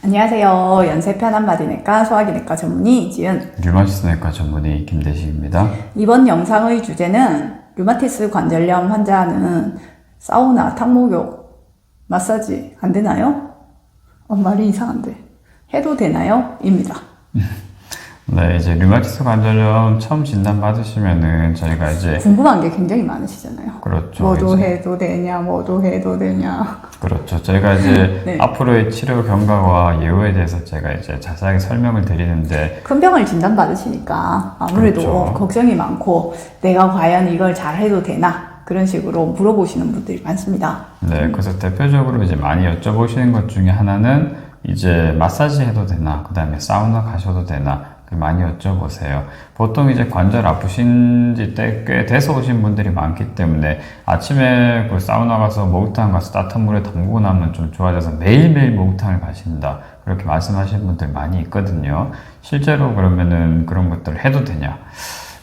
안녕하세요. 연세편 한마디내과 소화기내과 전문의 이지은. 류마티스내과 전문의 김대식입니다. 이번 영상의 주제는 류마티스 관절염 환자는 사우나, 탕목욕, 마사지 안 되나요? 말이 이상한데. 해도 되나요? 입니다. 네, 이제 류마티스 관절염 처음 진단 받으시면은 저희가 이제 궁금한 게 굉장히 많으시잖아요. 그렇죠. 뭐도 이제 해도 되냐, 뭐도 해도 되냐. 그렇죠. 저희가 이제 네. 앞으로의 치료 경과와 예후에 대해서 제가 이제 자세하게 설명을 드리는데 큰 병을 진단받으시니까 아무래도 그렇죠. 걱정이 많고 내가 과연 이걸 잘 해도 되나? 그런 식으로 물어보시는 분들이 많습니다. 네, 그래서 대표적으로 이제 많이 여쭤보시는 것 중에 하나는 이제 마사지 해도 되나, 그 다음에 사우나 가셔도 되나, 많이 여쭤보세요. 보통 이제 관절 아프신 지 꽤 돼서 오신 분들이 많기 때문에 아침에 그 사우나 가서 목욕탕 가서 따뜻한 물에 담그고 나면 좀 좋아져서 매일매일 목욕탕을 가신다. 그렇게 말씀하시는 분들 많이 있거든요. 실제로 그러면은 그런 것들을 해도 되냐?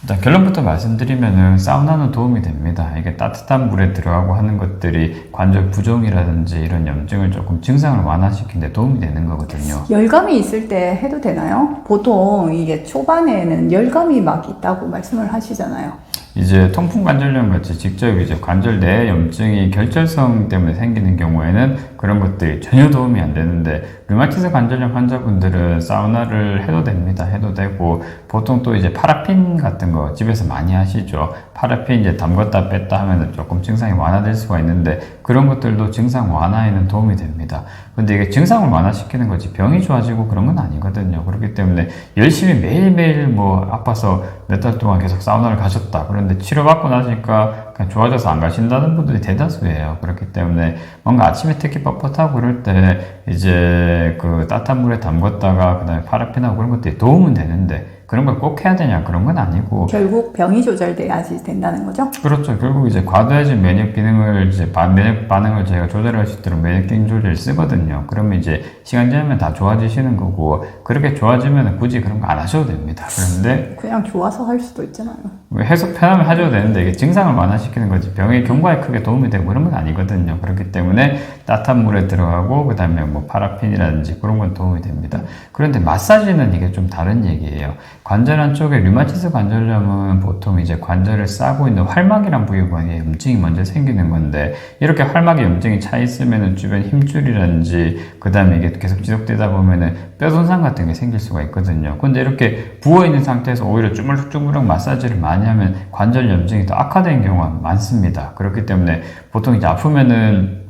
일단 결론부터 말씀드리면은 사우나는 도움이 됩니다. 이게 따뜻한 물에 들어가고 하는 것들이 관절 부종이라든지 이런 염증을 조금 증상을 완화시키는 데 도움이 되는 거거든요. 열감이 있을 때 해도 되나요? 보통 이게 초반에는 열감이 막 있다고 말씀을 하시잖아요. 이제 통풍 관절염 같이 직접 이제 관절 내 염증이 결절성 때문에 생기는 경우에는 그런 것들이 전혀 도움이 안 되는데 류마티스 관절염 환자분들은 사우나를 해도 됩니다. 해도 되고 보통 또 이제 파라핀 같은 거 집에서 많이 하시죠. 파라핀 이제 담갔다 뺐다 하면 조금 증상이 완화될 수가 있는데 그런 것들도 증상 완화에는 도움이 됩니다. 근데 이게 증상을 완화시키는 거지 병이 좋아지고 그런 건 아니거든요. 그렇기 때문에 열심히 매일매일 뭐 아파서 몇 달 동안 계속 사우나를 가셨다. 그런데 치료받고 나니까 그냥 좋아져서 안 가신다는 분들이 대다수예요. 그렇기 때문에 뭔가 아침에 특히 뻣뻣하고 그럴 때 이제 그 따뜻한 물에 담갔다가 그 다음에 파라핀하고 그런 것들이 도움은 되는데 그런 걸 꼭 해야 되냐 그런 건 아니고 결국 병이 조절돼야지 된다는 거죠? 그렇죠. 결국 이제 과도해진 면역 기능을 이제 면역 반응을 저희가 조절할 수 있도록 면역 기능 조절을 쓰거든요. 그러면 이제 시간 지나면 다 좋아지시는 거고 그렇게 좋아지면 굳이 그런 거 안 하셔도 됩니다. 그런데 그냥 좋아서 할 수도 있잖아요. 해석 편하면 하셔도 되는데 이게 증상을 완화시키는 거지 병의 경과에 크게 도움이 되고 그런 건 아니거든요. 그렇기 때문에 따뜻한 물에 들어가고 그 다음에 뭐 파라핀이라든지 그런 건 도움이 됩니다. 그런데 마사지는 이게 좀 다른 얘기예요. 관절 안쪽에 류마티스 관절염은 보통 이제 관절을 싸고 있는 활막이란 부위에 염증이 먼저 생기는 건데 이렇게 활막에 염증이 차 있으면은 주변 힘줄이라든지 그 다음에 이게 계속 지속되다 보면은 뼈 손상 같은 게 생길 수가 있거든요. 근데 이렇게 부어 있는 상태에서 오히려 주물럭주물럭 마사지를 많이 하면 관절 염증이 더 악화되는 경우가 많습니다. 그렇기 때문에 보통 이제 아프면은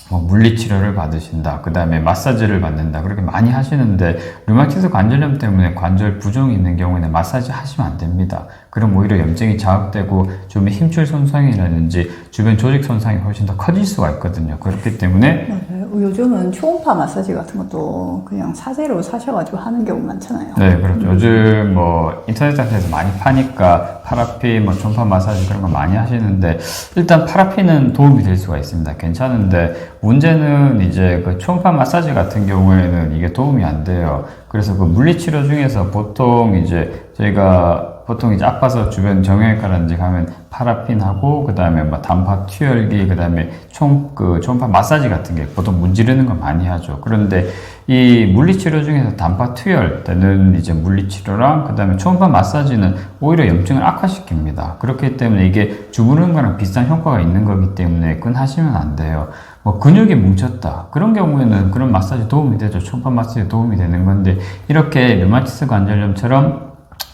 뭐 물리치료를 받으신다. 그 다음에 마사지를 받는다. 그렇게 많이 하시는데 류마티스 관절염 때문에 관절 부종이 있는 경우에는 마사지 하시면 안 됩니다. 그럼 오히려 염증이 자극되고 주변 힘줄 손상이라든지 주변 조직 손상이 훨씬 더 커질 수가 있거든요. 그렇기 때문에 맞아요. 요즘은 초음파 마사지 같은 것도 그냥 사재로 사셔가지고 하는 경우 많잖아요. 네, 그렇죠. 요즘 뭐 인터넷 상태에서 많이 파니까 파라핀, 뭐 초음파 마사지 그런 거 많이 하시는데 일단 파라핀은 도움이 될 수가 있습니다. 괜찮은데 문제는 이제 그 초음파 마사지 같은 경우에는 이게 도움이 안 돼요. 그래서 그 물리치료 중에서 보통 이제 저희가 보통 이제 아파서 주변 정형외과라든지 가면 파라핀하고 그 다음에 뭐 단파 투열기 그 다음에 초음파 마사지 같은 게 보통 문지르는 거 많이 하죠. 그런데 이 물리치료 중에서 단파 투열 되는 이제 물리치료랑 그 다음에 초음파 마사지는 오히려 염증을 악화시킵니다. 그렇기 때문에 이게 주무르는 거랑 비슷한 효과가 있는 거기 때문에 그건 하시면 안 돼요. 뭐 근육이 뭉쳤다 그런 경우에는 그런 마사지 도움이 되죠. 초음파 마사지 도움이 되는 건데 이렇게 류마티스 관절염처럼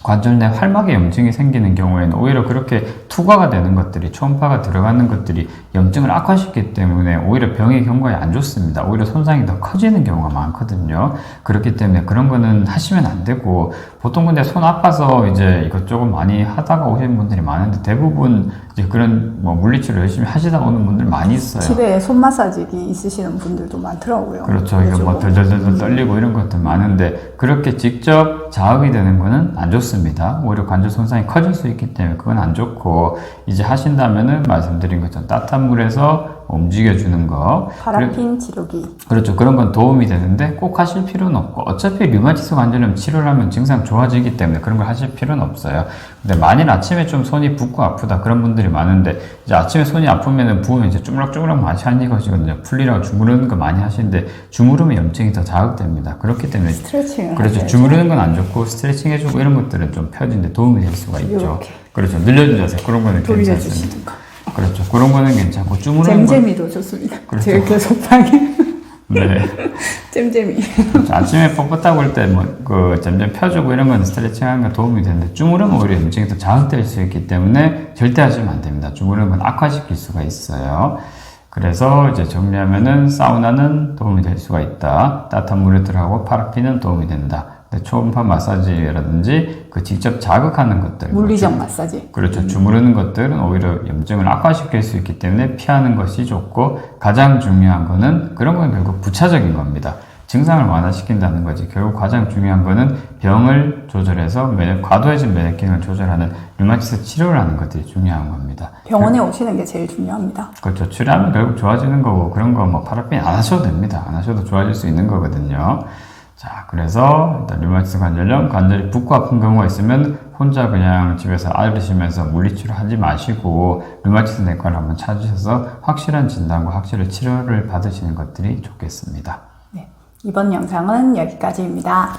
관절 내 활막에 염증이 생기는 경우에는 오히려 그렇게 투과가 되는 것들이 초음파가 들어가는 것들이 염증을 악화시키기 때문에 오히려 병의 경과에 안 좋습니다. 오히려 손상이 더 커지는 경우가 많거든요. 그렇기 때문에 그런 거는 하시면 안 되고 보통 근데 손 아파서 이제 이것저것 많이 하다가 오시는 분들이 많은데 대부분 이제 그런 뭐 물리치료 열심히 하시다 오는 분들 많이 있어요. 집에 손 마사지기 있으시는 분들도 많더라고요. 그렇죠. 이거 뭐 덜덜덜 떨리고 이런 것들 많은데 그렇게 직접 자극이 되는 거는 안 좋습니다. 오히려 관절 손상이 커질 수 있기 때문에 그건 안 좋고 이제 하신다면은 말씀드린 것처럼 따뜻한 물에서 움직여주는 거. 파라핀 치료기. 그렇죠. 그런 건 도움이 되는데 꼭 하실 필요는 없고 어차피 류마티스 관절염 치료를 하면 증상 좋아지기 때문에 그런 걸 하실 필요는 없어요. 근데 만일 아침에 좀 손이 붓고 아프다 그런 분들이 많은데 이제 아침에 손이 아프면은 부으면 이제 주물럭주물럭 많이 하는 것이거든요. 풀리라고 주무르는 거 많이 하시는데 주무르면 염증이 더 자극됩니다. 그렇기 때문에 스트레칭을 그렇죠. 하셔야죠. 주무르는 건 안 좋고 스트레칭 해주고 이런 것들은 좀 펴진데 도움이 될 수가 있죠. 이렇게. 그렇죠. 늘려준 자세 그런 거는 괜찮습니다. 돌려주시는 거. 그렇죠. 그런 거는 괜찮고 주무르는 건 잼잼이도 좋습니다. 그렇죠. 제일 교섭하게. 네. 잼잼이. 아침에 뻣뻣하고 할 때 뭐 그 점점 펴주고 이런 건 스트레칭 하는 거 도움이 되는데 주무르면 오히려 염증이 더 자극될 수 있기 때문에 절대 하시면 안 됩니다. 주무르는 건 악화시킬 수가 있어요. 그래서 이제 정리하면은 사우나는 도움이 될 수가 있다. 따뜻한 물에 들어가고 파라핀은 도움이 된다. 근데 초음파 마사지라든지 그 직접 자극하는 것들 물리적 마사지. 그렇죠. 주무르는 것들은 오히려 염증을 악화시킬 수 있기 때문에 피하는 것이 좋고 가장 중요한 거는 그런 건 결국 부차적인 겁니다. 증상을 완화시킨다는 거지. 결국 가장 중요한 거는 병을 조절해서 과도해진 면역 기능을 조절하는 류마티스 치료를 하는 것들이 중요한 겁니다. 병원에 오시는 게 제일 중요합니다. 그렇죠. 치료하면 결국 좋아지는 거고 그런 거 뭐 파라핀 안 하셔도 됩니다. 안 하셔도 좋아질 수 있는 거거든요. 자, 그래서 일단 류마티스 관절염, 관절이 붓고 아픈 경우가 있으면 혼자 그냥 집에서 앓으시면서 물리치료 하지 마시고 류마티스 내과를 한번 찾으셔서 확실한 진단과 확실한 치료를 받으시는 것들이 좋겠습니다. 네. 이번 영상은 여기까지입니다.